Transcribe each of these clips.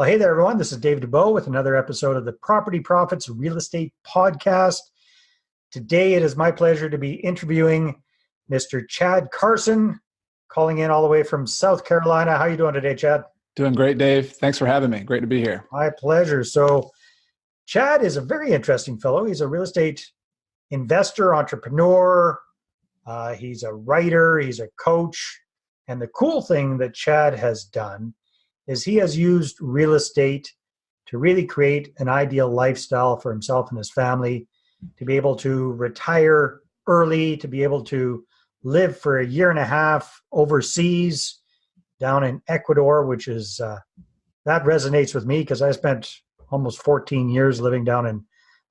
Well, hey there, everyone. This is Dave Dubeau with another episode of the Property Profits Real Estate Podcast. Today, it is my pleasure to be interviewing Mr. Chad Carson, calling in all the way from South Carolina. How are you doing today, Chad? Doing great, Dave. Thanks for having me. Great to be here. My pleasure. So, Chad is a very interesting fellow. He's a real estate investor, entrepreneur. He's a writer. He's a coach. And the cool thing that Chad has done is he has used real estate to really create an ideal lifestyle for himself and his family, to be able to retire early, to be able to live for a year and a half overseas down in Ecuador, which is, that resonates with me because I spent almost 14 years living down in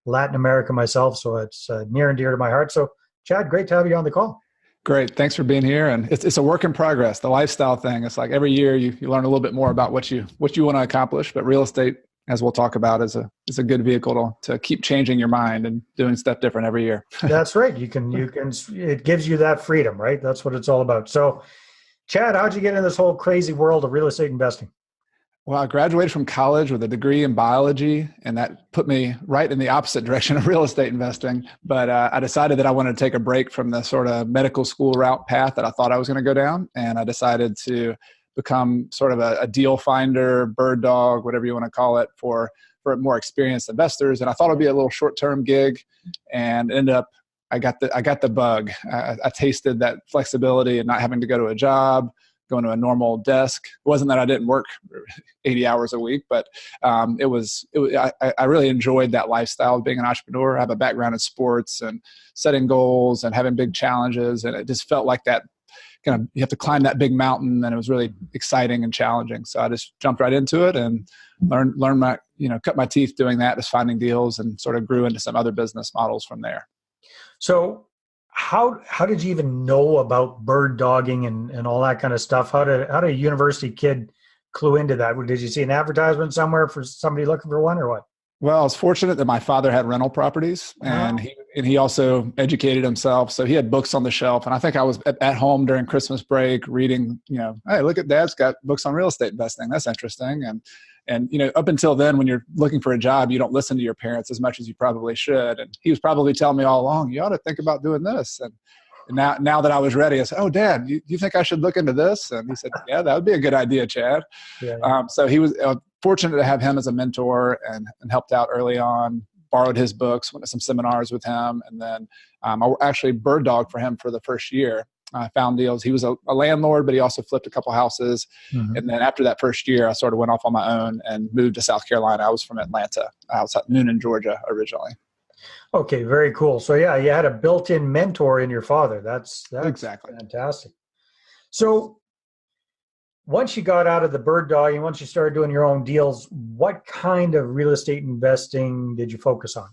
Latin America myself. So it's near and dear to my heart. So Chad, great to have you on the call. Great. Thanks for being here. And it's a work in progress. The lifestyle thing. It's like every year you learn a little bit more about what you want to accomplish. But real estate, as we'll talk about, is a good vehicle to keep changing your mind and doing stuff different every year. That's right. You can. It gives you that freedom, right? That's what it's all about. So, Chad, how'd you get in this whole crazy world of real estate investing? Well, I graduated from college with a degree in biology, and that put me right in the opposite direction of real estate investing. But I decided that I wanted to take a break from the sort of medical school route path that I thought I was going to go down. And I decided to become sort of a deal finder, bird dog, whatever you want to call it, for more experienced investors. And I thought it'd be a little short-term gig, and ended up, I got the bug. I tasted that flexibility and not having to go to a job, going to a normal desk. It wasn't that I didn't work 80 hours a week, but I really enjoyed that lifestyle of being an entrepreneur. I have a background in sports and setting goals and having big challenges. And it just felt like that kind of, you have to climb that big mountain, and it was really exciting and challenging. So I just jumped right into it and learned cut my teeth doing that, just finding deals, and sort of grew into some other business models from there. So how did you even know about bird dogging and all that kind of stuff? How did a university kid clue into that? Did you see an advertisement somewhere for somebody looking for one, or what? Well, I was fortunate that my father had rental properties, and he also educated himself. So he had books on the shelf, and I think I was at home during Christmas break reading, hey, look at Dad's got books on real estate investing. That's interesting. And up until then, when you're looking for a job, you don't listen to your parents as much as you probably should. And he was probably telling me all along, you ought to think about doing this. And now that I was ready, I said, oh, Dad, you think I should look into this? And he said, yeah, that would be a good idea, Chad. Yeah. So he was fortunate to have him as a mentor, and helped out early on, borrowed his books, went to some seminars with him. And then I actually bird dogged for him for the first year. I found deals. He was a landlord, but he also flipped a couple houses. Mm-hmm. And then after that first year, I sort of went off on my own and moved to South Carolina. I was from Atlanta. I was at Noonan, Georgia originally. Okay, very cool. So yeah, you had a built-in mentor in your father. That's exactly fantastic. So once you got out of the bird dogging, once you started doing your own deals, what kind of real estate investing did you focus on?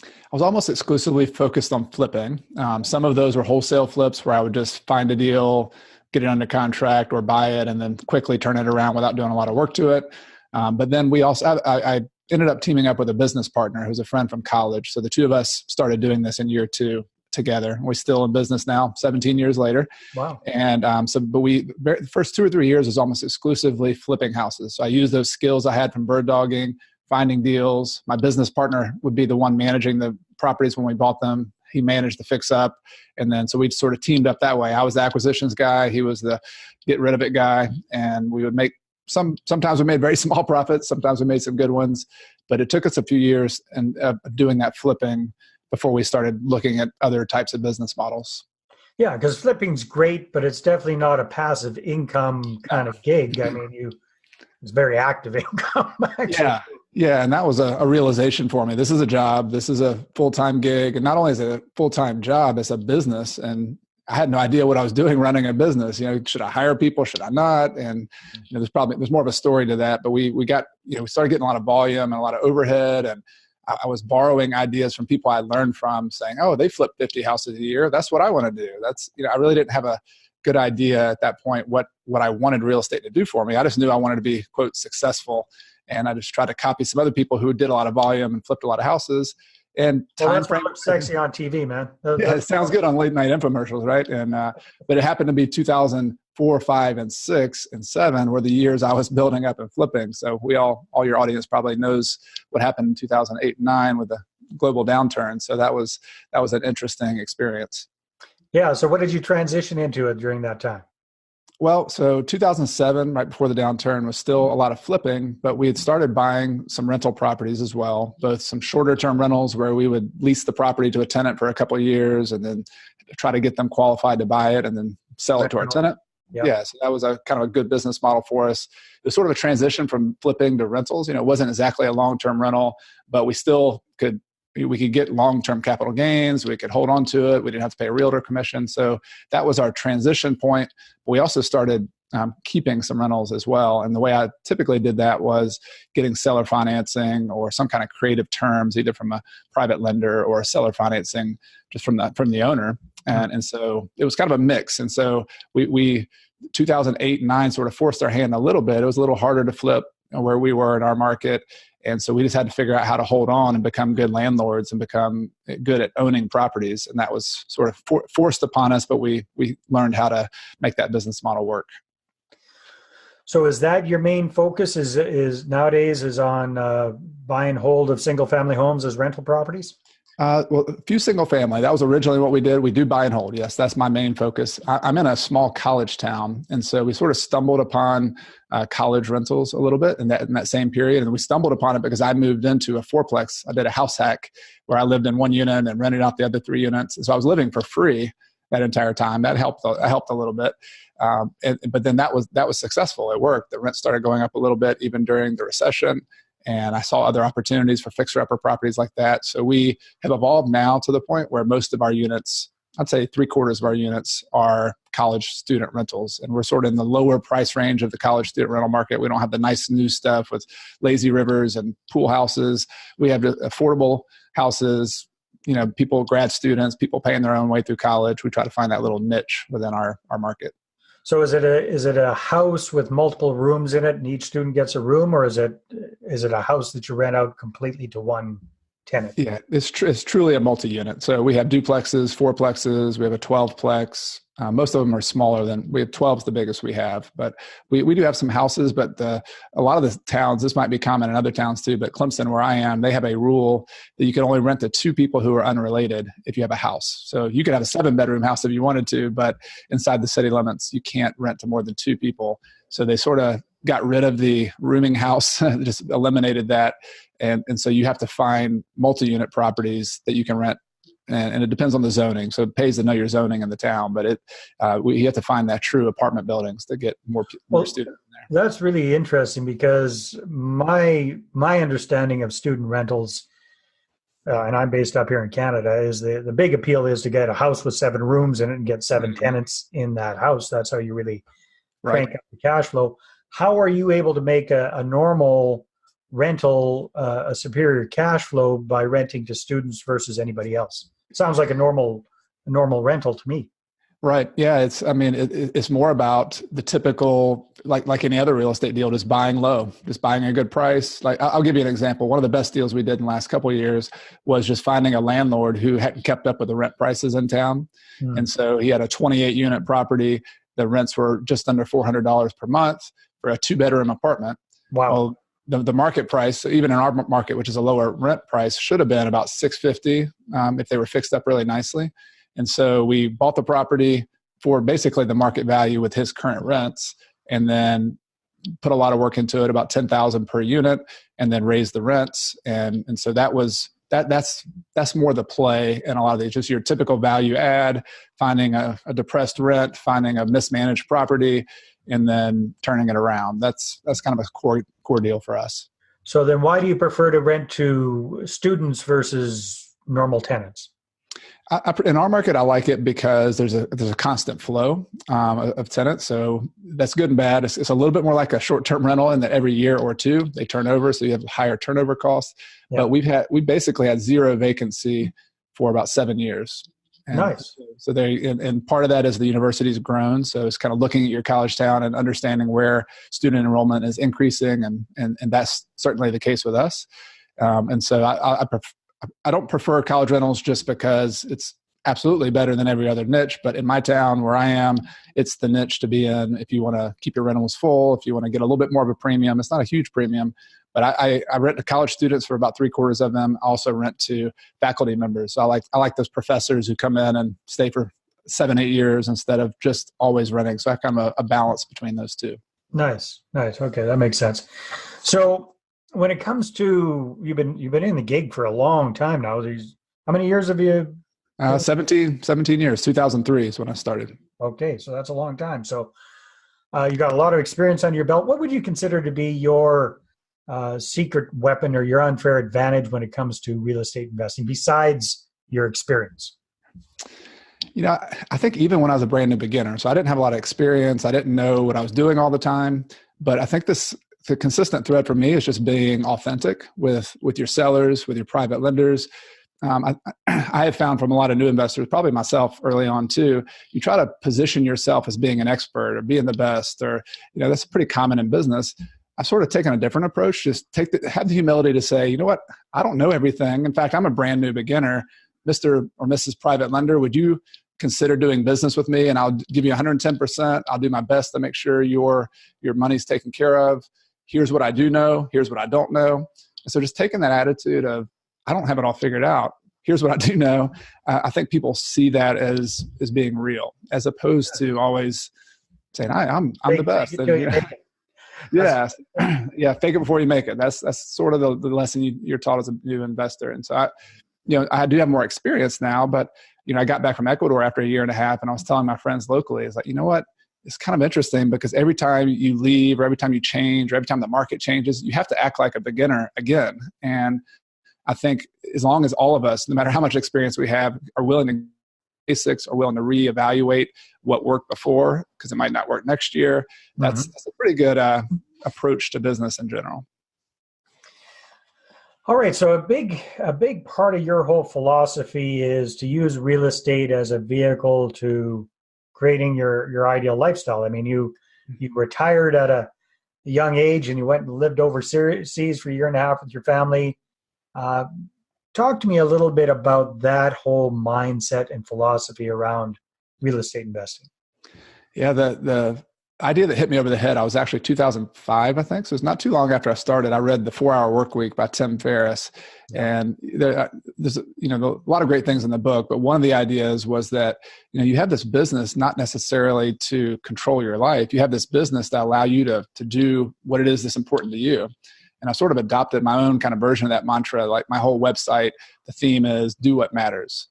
I was almost exclusively focused on flipping. Some of those were wholesale flips where I would just find a deal, get it under contract, or buy it, and then quickly turn it around without doing a lot of work to it. But then I ended up teaming up with a business partner who's a friend from college. So the two of us started doing this in year 2 together. We're still in business now, 17 years later. Wow. And the first 2 or 3 years was almost exclusively flipping houses. So I used those skills I had from bird dogging, finding deals. My business partner would be the one managing the properties when we bought them. He managed the fix up. And then, so we sort of teamed up that way. I was the acquisitions guy. He was the get rid of it guy. And we would make sometimes we made very small profits. Sometimes we made some good ones, but it took us a few years and doing that flipping before we started looking at other types of business models. Yeah. Because flipping's great, but it's definitely not a passive income kind of gig. I mean, it's very active income. Actually. Yeah. And that was a realization for me. This is a job. This is a full-time gig. And not only is it a full-time job, it's a business. And I had no idea what I was doing running a business. Should I hire people? Should I not? And there's more of a story to that. But we got, we started getting a lot of volume and a lot of overhead. And I was borrowing ideas from people I learned from, saying, oh, they flip 50 houses a year. That's what I want to do. That's, I really didn't have a good idea at that point what I wanted real estate to do for me. I just knew I wanted to be, quote, successful. And I just tried to copy some other people who did a lot of volume and flipped a lot of houses. And Well, time that's what frame. looks sexy on TV, man. Yeah, it sounds good on late night infomercials, right? And but it happened to be 2004, 5, and 6, and 7 were the years I was building up and flipping. So all your audience probably knows what happened in 2008 and 9 with the global downturn. So that was an interesting experience. Yeah. So what did you transition into it during that time? Well, so 2007, right before the downturn, was still a lot of flipping, but we had started buying some rental properties as well, both some shorter term rentals where we would lease the property to a tenant for a couple of years and then try to get them qualified to buy it and then sell it to our tenant. Yep. Yeah, so that was a kind of a good business model for us. It was sort of a transition from flipping to rentals. It wasn't exactly a long-term rental, but we could get long-term capital gains. We could hold on to it. We didn't have to pay a realtor commission. So that was our transition point. We also started keeping some rentals as well. And the way I typically did that was getting seller financing or some kind of creative terms, either from a private lender or a seller financing just from the owner. And so it was kind of a mix. And so we 2008 and 9 sort of forced our hand a little bit. It was a little harder to flip where we were in our market. And so we just had to figure out how to hold on and become good landlords and become good at owning properties. And that was sort of forced upon us, but we learned how to make that business model work. So is that your main focus is nowadays on buy and hold of single family homes as rental properties? Well, a few single family. That was originally what we did. We do buy and hold. Yes, that's my main focus. I'm in a small college town. And so we sort of stumbled upon college rentals a little bit in that same period. And we stumbled upon it because I moved into a fourplex. I did a house hack where I lived in one unit and rented out the other 3 units. And so I was living for free that entire time. That helped a little bit. But then that was successful. It worked. The rent started going up a little bit even during the recession. And I saw other opportunities for fixer-upper properties like that. So we have evolved now to the point where most of our units, I'd say 3/4 of our units, are college student rentals. And we're sort of in the lower price range of the college student rental market. We don't have the nice new stuff with lazy rivers and pool houses. We have affordable houses, people, grad students, people paying their own way through college. We try to find that little niche within our market. So is it a house with multiple rooms in it and each student gets a room, or is it a house that you rent out completely to one tenant? Yeah, it's truly a multi-unit. So we have duplexes, fourplexes, we have a 12-plex. Most of them are smaller we have 12 is the biggest we have, but we do have some houses, but a lot of the towns, this might be common in other towns too, but Clemson, where I am, they have a rule that you can only rent to 2 people who are unrelated if you have a house. So you could have a 7-bedroom house if you wanted to, but inside the city limits, you can't rent to more than 2 people. So they sort of got rid of the rooming house, just eliminated that. And so you have to find multi-unit properties that you can rent. And it depends on the zoning. So it pays to know your zoning in the town, but you have to find that true apartment buildings to get more students in there. That's really interesting because my understanding of student rentals, and I'm based up here in Canada, is the big appeal is to get a house with 7 rooms in it and get 7 tenants in that house. That's how you really crank up the cash flow. How are you able to make a normal rental a superior cash flow by renting to students versus anybody else? It sounds like a normal rental to me. Right. Yeah. It's more about the typical, like any other real estate deal, just buying low, just buying a good price. Like I'll give you an example. One of the best deals we did in the last couple of years was just finding a landlord who hadn't kept up with the rent prices in town. And so he had a 28-unit property. The rents were just under $400 per month for a 2-bedroom apartment. Wow. Well, the market price, even in our market, which is a lower rent price, should have been about $650 if they were fixed up really nicely. And so we bought the property for basically the market value with his current rents, and then put a lot of work into it, about $10,000 per unit, and then raised the rents. And so that's more the play in a lot of these, just your typical value add, finding a depressed rent, finding a mismanaged property, and then turning it around. That's kind of a core deal for us. So then why do you prefer to rent to students versus normal tenants? In our market, I like it because there's a constant flow of tenants. So that's good and bad. It's a little bit more like a short-term rental in that every year or 2 they turn over, so you have higher turnover costs. Yeah. But we basically had 0 vacancy for about 7 years. And nice. So and part of that is the university's grown. So it's kind of looking at your college town and understanding where student enrollment is increasing, and that's certainly the case with us. And so I I don't prefer college rentals just because it's absolutely better than every other niche. But in my town where I am, it's the niche to be in if you want to keep your rentals full, if you want to get a little bit more of a premium. It's not a huge premium, but I rent to college students for about 3/4 of them. I also rent to faculty members. So I like those professors who come in and stay for 7-8 years instead of just always renting. So I kind of a balance between those two. Nice. Okay, that makes sense. So when it comes to you've been in the gig for a long time now. How many years have you? 17 years. 2003 is when I started. Okay, so that's a long time. So you got a lot of experience under your belt. What would you consider to be your secret weapon or your unfair advantage when it comes to real estate investing, besides your experience? I think even when I was a brand new beginner, so I didn't have a lot of experience. I didn't know what I was doing all the time. But I think the consistent thread for me is just being authentic with your sellers, with your private lenders. I have found from a lot of new investors, probably myself early on too, you try to position yourself as being an expert or being the best, or, that's pretty common in business. I've sort of taken a different approach. Just have the humility to say, you know what, I don't know everything. In fact, I'm a brand new beginner. Mr. or Mrs. Private Lender, would you consider doing business with me? And I'll give you 110%. I'll do my best to make sure your money's taken care of. Here's what I do know. Here's what I don't know. And so just taking that attitude of, I don't have it all figured out. Here's what I do know. I think people see that as being real, as opposed to always saying, I'm the best. Yeah, fake it before you make it. That's sort of the lesson you're taught as a new investor. And so I do have more experience now, but I got back from Ecuador after a year and a half, and I was telling my friends locally, it's like, you know what? It's kind of interesting because every time you leave, or every time you change, or every time the market changes, you have to act like a beginner again. And I think as long as all of us, no matter how much experience we have, are willing to basics, are willing to reevaluate what worked before, because it might not work next year, that's a pretty good approach to business in general. All right. So a big part of your whole philosophy is to use real estate as a vehicle to creating your ideal lifestyle. I mean, you retired at a young age and you went and lived overseas for a year and a half with your family. Talk to me a little bit about that whole mindset and philosophy around real estate investing. Yeah, the idea that hit me over the head, I was actually 2005, I think. So it's not too long after I started. I read The 4-Hour Workweek by Tim Ferriss. And there's a lot of great things in the book, but one of the ideas was that you have this business not necessarily to control your life. You have this business that allow you to do what it is that's important to you. And I sort of adopted my own kind of version of that mantra. Like my whole website, the theme is do what matters.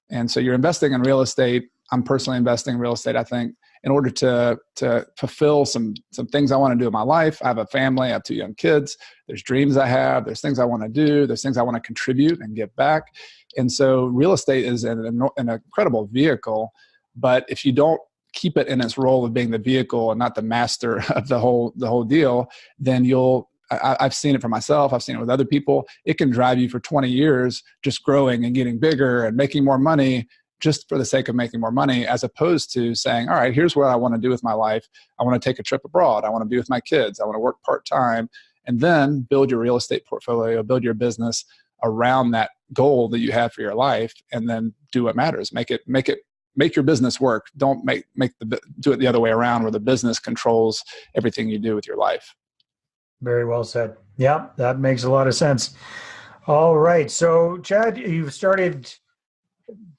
And so you're investing in real estate. I'm personally investing in real estate, I think, in order to fulfill some things I want to do in my life. I have a family. I have 2 young kids. There's dreams I have. There's things I want to do. There's things I want to contribute and give back. And so real estate is an incredible vehicle. But if you don't keep it in its role of being the vehicle and not the master of the whole deal, then I've seen it for myself. I've seen it with other people. It can drive you for 20 years just growing and getting bigger and making more money just for the sake of making more money, as opposed to saying, all right, here's what I want to do with my life. I want to take a trip abroad. I want to be with my kids. I want to work part-time, and then build your real estate portfolio, build your business around that goal that you have for your life, and then do what matters. Make your business work. Don't do it the other way around, where the business controls everything you do with your life. Very well said. Yeah, that makes a lot of sense. All right. So, Chad, you've started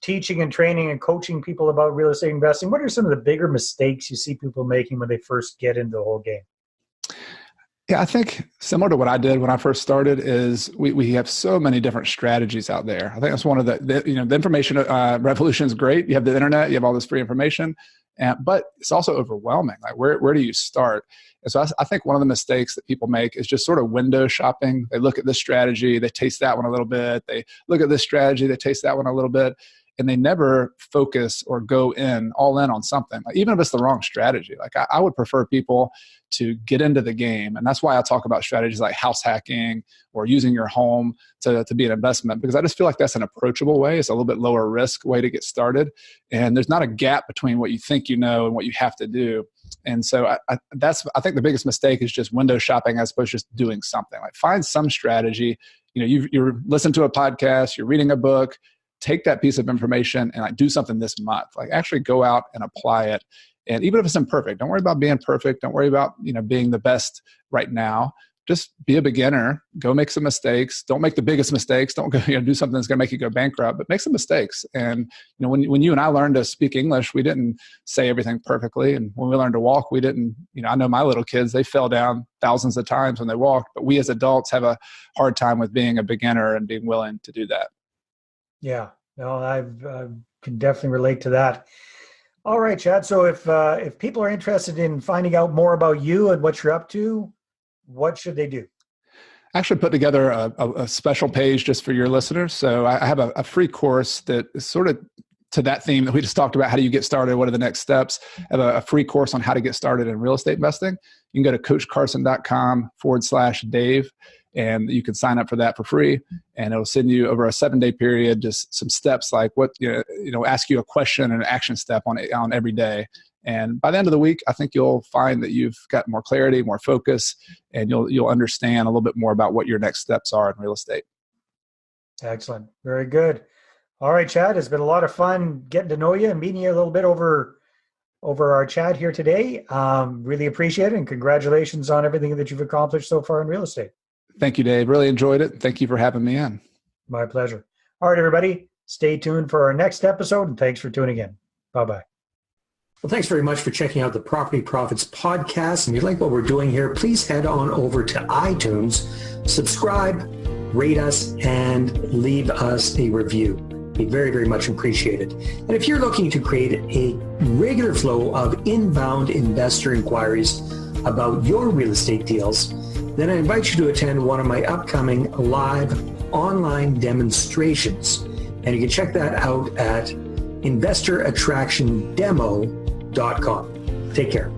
teaching and training and coaching people about real estate investing. What are some of the bigger mistakes you see people making when they first get into the whole game? Yeah, I think similar to what I did when I first started is we have so many different strategies out there. I think that's one of the information revolution is great. You have the internet, you have all this free information, but it's also overwhelming. Like where do you start? And so I think one of the mistakes that people make is just sort of window shopping. They look at this strategy, they taste that one a little bit. They look at this strategy, they taste that one a little bit. And they never focus or go all in on something. Like, even if it's the wrong strategy. Like I would prefer people to get into the game. And that's why I talk about strategies like house hacking or using your home to be an investment, because I just feel like that's an approachable way. It's a little bit lower risk way to get started. And there's not a gap between what you think you know and what you have to do. And so I think the biggest mistake is just window shopping as opposed to just doing something. Like find some strategy, you're listening to a podcast, you're reading a book, take that piece of information and like do something this month. Like actually go out and apply it. And even if it's imperfect, don't worry about being perfect. Don't worry about, being the best right now. Just be a beginner, go make some mistakes. Don't make the biggest mistakes. Don't go, do something that's going to make you go bankrupt, but make some mistakes. And, when you and I learned to speak English, we didn't say everything perfectly. And when we learned to walk, we didn't, I know my little kids, they fell down thousands of times when they walked, but we as adults have a hard time with being a beginner and being willing to do that. Yeah, no, I can definitely relate to that. All right, Chad. So if people are interested in finding out more about you and what you're up to, what should they do? I actually put together a special page just for your listeners. So I have a free course that is sort of to that theme that we just talked about. How do you get started? What are the next steps? I have a free course on how to get started in real estate investing. You can go to coachcarson.com/Dave, and you can sign up for that for free. And it'll send you over a 7-day period, just some steps like what, ask you a question and an action step on every day. And by the end of the week, I think you'll find that you've got more clarity, more focus, and you'll understand a little bit more about what your next steps are in real estate. Excellent. Very good. All right, Chad, it's been a lot of fun getting to know you and meeting you a little bit over our chat here today. Really appreciate it, and congratulations on everything that you've accomplished so far in real estate. Thank you, Dave. Really enjoyed it. Thank you for having me in. My pleasure. All right, everybody, stay tuned for our next episode, and thanks for tuning in. Bye-bye. Well, thanks very much for checking out the Property Profits podcast. If you like what we're doing here, please head on over to iTunes, subscribe, rate us, and leave us a review. Be very, very much appreciated. And if you're looking to create a regular flow of inbound investor inquiries about your real estate deals, then I invite you to attend one of my upcoming live online demonstrations. And you can check that out at investorattractiondemo.com. Take care.